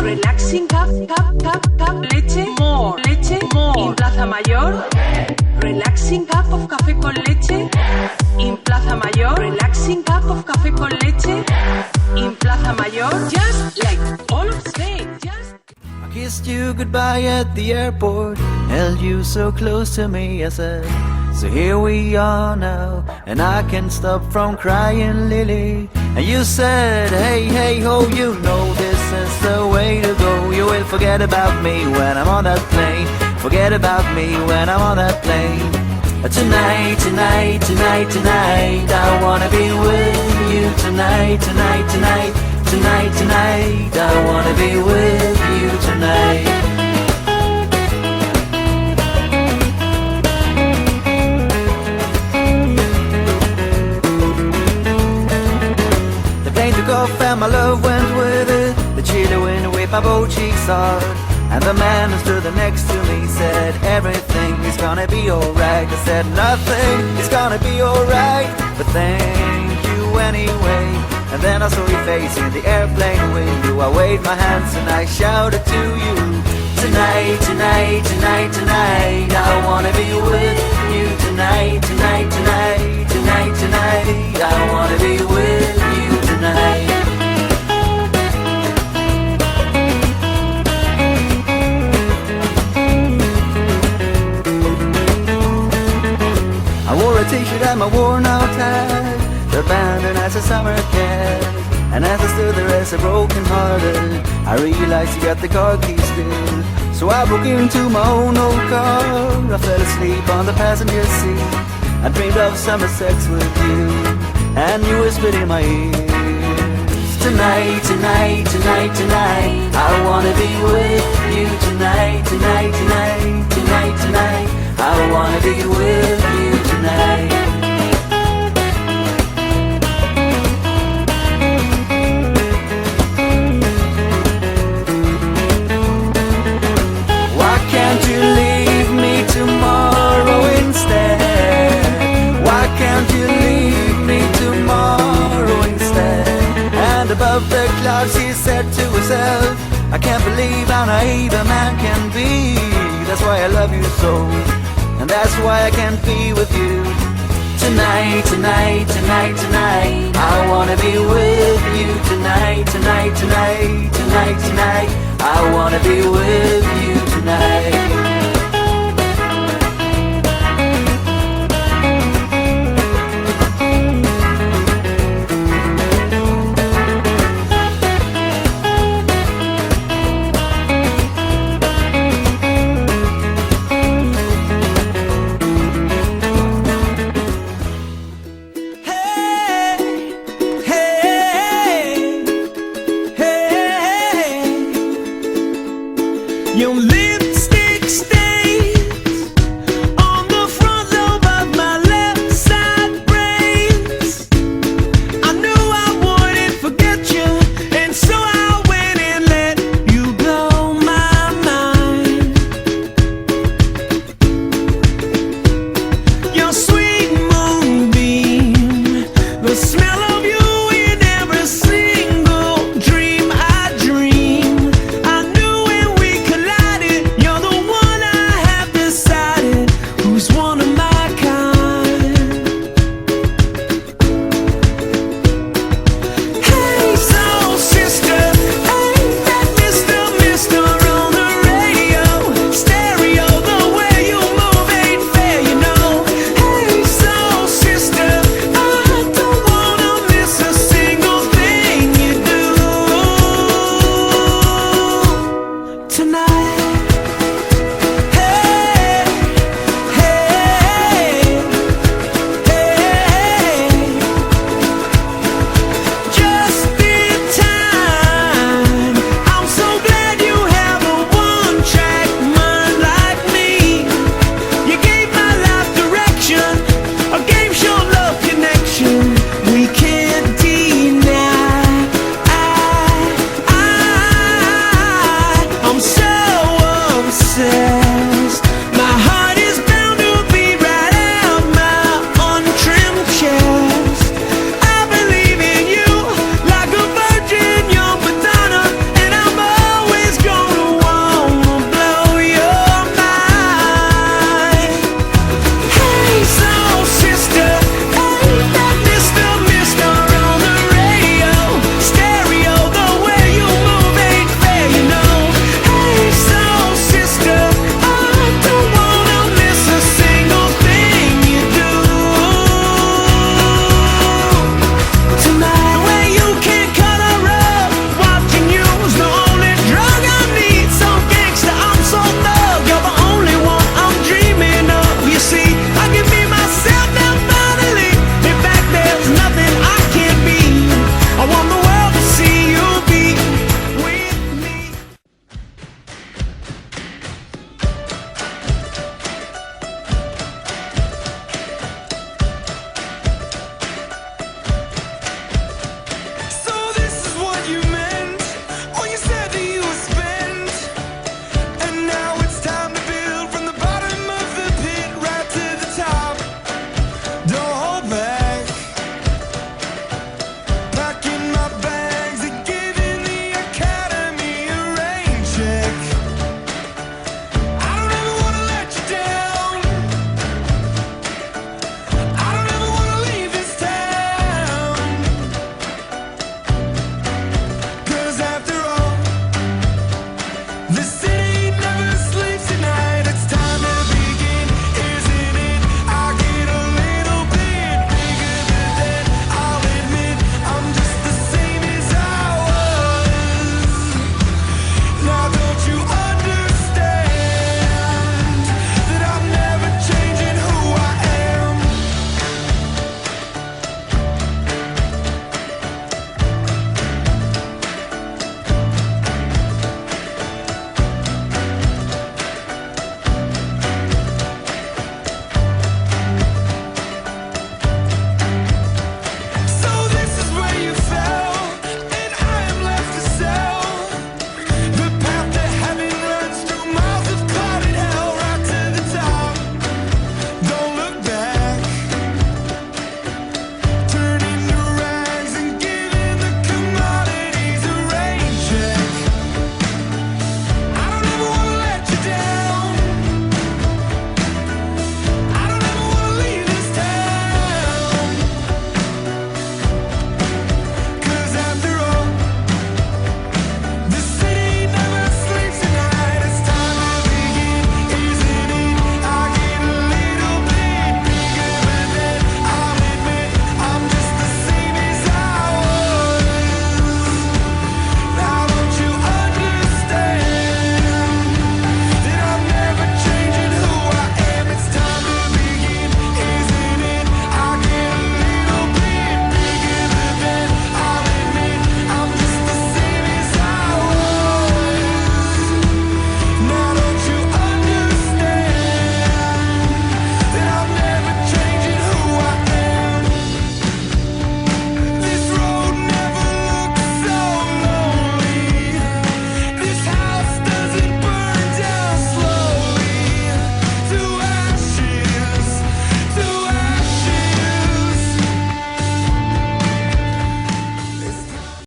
Relaxing cup, leche, more, in Plaza Mayor. Relaxing cup of café con leche, in Plaza Mayor. Relaxing cup of café con leche, in Plaza Mayor. Just like all of Spain, just. I kissed you goodbye at the airport, held you so close to me, I said, so here we are now, and I can't stop from crying, Lily. And you said, hey, hey, ho, you know this is the way to go. You will forget about me when I'm on that plane. Forget about me when I'm on that plane. Tonight, tonight, tonight, tonight, I wanna be with you tonight, tonight, tonight, tonight, tonight, I wanna be with you tonight. Off and my love went with it. The chilly wind whipped my both cheeks hard, and the man who stood next to me said, everything is gonna be alright. I said, nothing is gonna be alright, but thank you anyway. And then I saw your face in the airplane window. I waved my hands and I shouted to you, tonight, tonight, tonight, tonight, I wanna be with you tonight, tonight, tonight, tonight, tonight, I wanna be with you tonight. I wore a t-shirt and my worn out hat, abandoned as a summer cat. And as I stood there as a broken hearted, I realized you got the car keys still. So I broke into my own old car. I fell asleep on the passenger seat. I dreamed of summer sex with you, and you whispered in my ear, tonight, tonight, tonight, tonight, I wanna be with you tonight, tonight, tonight, tonight, tonight, I wanna be with you tonight. Why can't you leave me tomorrow instead? Why can't you leave me tomorrow instead? And above the clouds she said to herself, I can't believe how naive a man can be. That's why I love you so, and that's why I can't be with you tonight, tonight, tonight, tonight, I wanna be with you tonight, tonight, tonight, tonight, tonight, I wanna be with you tonight. You live